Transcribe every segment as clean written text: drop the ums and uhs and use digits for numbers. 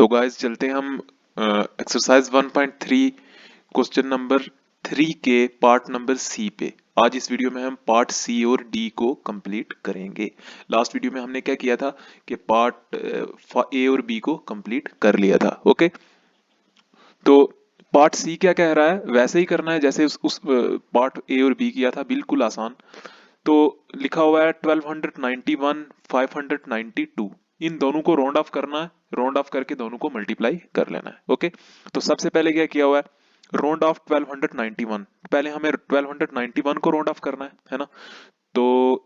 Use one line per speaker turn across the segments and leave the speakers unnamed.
तो गाइस चलते हैं हम एक्सरसाइज 1.3 क्वेश्चन नंबर 3 के पार्ट नंबर सी पे। आज इस वीडियो में हम पार्ट सी और डी को कंप्लीट करेंगे। लास्ट वीडियो में हमने क्या किया था कि पार्ट ए और बी को कंप्लीट कर लिया था। ओके, तो पार्ट सी क्या कह रहा है वैसे ही करना है जैसे उस पार्ट ए और बी किया था, बिल्कुल आसान। तो लिखा हुआ है 1291 592, इन दोनों को राउंड ऑफ करना है, राउंड ऑफ करके दोनों को मल्टीप्लाई कर लेना है। ओके, तो सबसे पहले क्या किया हुआ है, राउंड ऑफ 1291, पहले हमें 1291 को राउंड ऑफ करना है ना। तो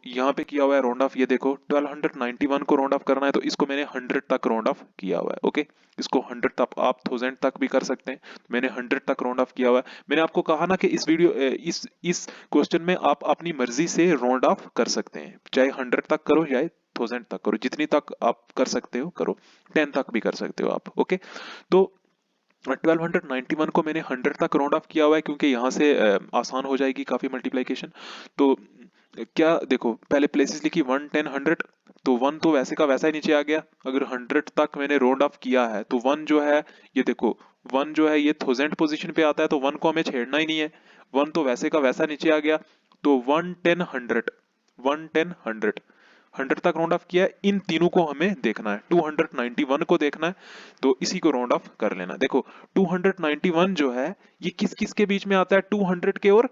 यहाँ पे किया हुआ है राउंड ऑफ, ये देखो 1291 को राउंड ऑफ करना है, तो इसको मैंने 100 तक राउंड ऑफ किया हुआ है। ओके, इसको 100 तक, आप 1000 तक भी कर सकते हैं, मैंने 100 तक राउंड ऑफ किया हुआ है। मैंने आपको कहा ना कि इस वीडियो इस क्वेश्चन में आप अपनी मर्जी से राउंड ऑफ कर सकते हैं, चाहे 100 तक करो चाहे 1000 तक करो, जितनी तक आप कर सकते हो करो, 10 तक भी कर सकते हो आप। ओके, तो 1291 को मैंने 100 तक राउंड ऑफ किया हुआ है क्योंकि यहाँ से आसान हो जाएगी काफी मल्टीप्लिकेशन। तो क्या देखो, पहले प्लेसेस लिखी 1 10 100, तो 1 तो वैसे का वैसा ही नीचे आ गया। अगर 100 तक मैंने राउंड ऑफ किया है तो 1 जो है, ये देखो 1 जो है ये 1000 पोजीशन पे आता है, तो 1 को हमें छेड़ना ही नहीं है, 1 तो वैसे का वैसा नीचे आ गया। तो 1 10 100, 1 10 100, 100 तक राउंड ऑफ किया है। इन तीनों को हमें देखना है, 291 को देखना है, तो इसी को राउंड ऑफ कर लेना। देखो 291 जो है ये किस किस के बीच में आता है, 200 के और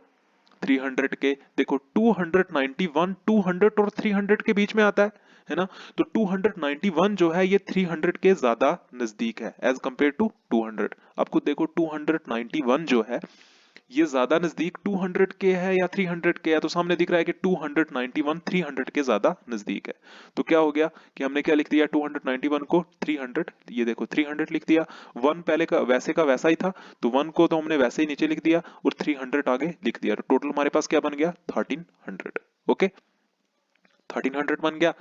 300 के। देखो 291 200 और 300 के बीच में आता है ना। तो 291 जो है ये 300 के ज्यादा नजदीक है एज कंपेयर टू 200। आपको देखो 291 जो है ये ज्यादा नजदीक 200 के है या 300 के है, तो सामने दिख रहा है कि 291 300 के ज्यादा नजदीक है। तो क्या हो गया कि हमने क्या लिख दिया, 291 को 300, ये देखो 300 लिख दिया। 1 पहले का वैसा ही था, तो 1 को तो हमने वैसे ही नीचे लिख दिया और 300 आगे लिख दिया, तो टोटल हमारे पास क्या बन गया 1300। ओके, 1300 बन गया।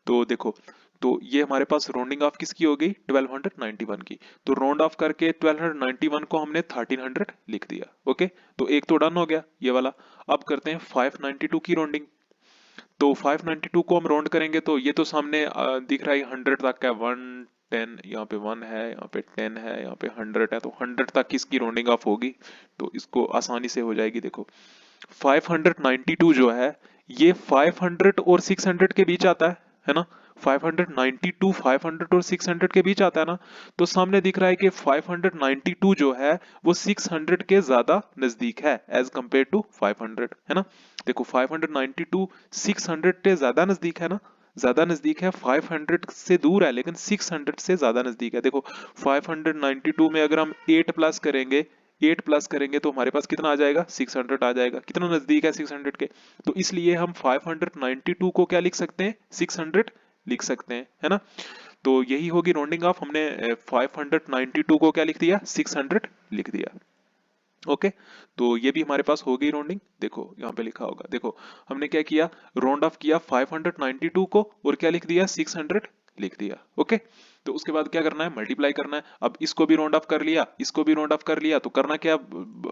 तो देखो, तो ये हमारे पास राउंडिंग ऑफ किसकी हो गई, 1291 की। तो राउंड ऑफ करके 1291 को हमने 1300 लिख दिया। ओके, तो एक तो डन हो गया ये वाला। अब करते हैं 592 की राउंडिंग। तो 592 को हम राउंड करेंगे, तो ये तो सामने दिख रहा है 100 तक का, 1 10, यहाँ पे 1 है, यहाँ पे 10 है, यहाँ पे 100 है, तो 100 तक किसकी राउंडिंग ऑफ होगी, तो इसको आसानी से हो जाएगी। देखो 592 जो है ये 500 और 600 के बीच आता है ना। 592 500 और 600 के बीच आता है ना। तो सामने दिख रहा है कि 592 जो है वो 600 के ज्यादा नजदीक है एज कंपेयर टू 500, है ना। देखो 592 600 से ज्यादा नजदीक है ना, ज्यादा नजदीक है, 500 से दूर है लेकिन 600 से ज्यादा नजदीक है। देखो 592 में अगर हम 8 प्लस करेंगे, 8 प्लस करेंगे तो हमारे पास कितना आ जाएगा, 600 आ जाएगा। कितना नजदीक है 600 के, तो इसलिए हम 592 को क्या लिख सकते हैं, 600 लिख सकते हैं, है ना। तो यही होगी राउंडिंग ऑफ, हमने 592 को क्या लिख दिया, 600 लिख दिया। ओके, तो ये भी हमारे पास हो गई राउंडिंग। देखो यहाँ पे लिखा होगा, देखो हमने क्या किया, राउंड ऑफ किया 592 को और क्या लिख दिया, 600 लिख दिया। ओके, तो उसके बाद क्या करना है, मल्टीप्लाई करना है। अब इसको भी राउंड ऑफ कर लिया, इसको भी राउंड ऑफ कर लिया, तो करना क्या,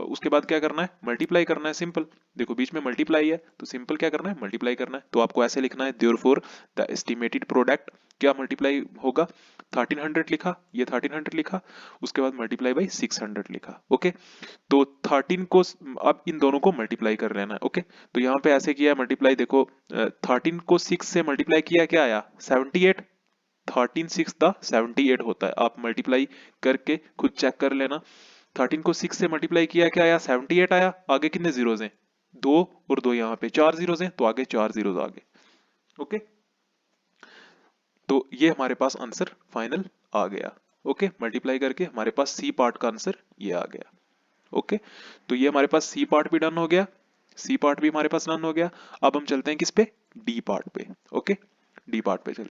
उसके बाद क्या करना है, मल्टीप्लाई करना है, सिंपल। देखो बीच में मल्टीप्लाई है, तो सिंपल क्या करना है, मल्टीप्लाई करना है। तो आपको ऐसे लिखना है, देयरफॉर द एस्टिमेटेड प्रोडक्ट क्या मल्टीप्लाई होगा, 1300 लिखा, ये 1300 लिखा, उसके बाद मल्टीप्लाई बाई 600 लिखा। ओके, तो 13 को अब इन दोनों को मल्टीप्लाई कर लेना है। ओके, तो यहाँ पे ऐसे किया मल्टीप्लाई, देखो 13 को 6 से मल्टीप्लाई किया, क्या आया 78, 13 6 द 78 होता है, आप मल्टीप्लाई करके खुद चेक कर लेना। 13 को 6 से मल्टीप्लाई किया, क्या आया 78 आया, आगे कितने जीरोज हैं, 2 और 2, यहाँ पे 4 जीरोज हैं, तो आगे 4 जीरोज आगे। ओके, तो ये हमारे पास आंसर फाइनल आ गया। ओके, मल्टीप्लाई करके हमारे पास सी पार्ट का आंसर ये आ गया। ओके, तो ये हमारे पास सी पार्ट भी डन हो गया, सी पार्ट भी हमारे पास डन हो गया। अब हम चलते हैं किस पे, डी पार्ट पे। ओके, डी पार्ट पे चलते हैं।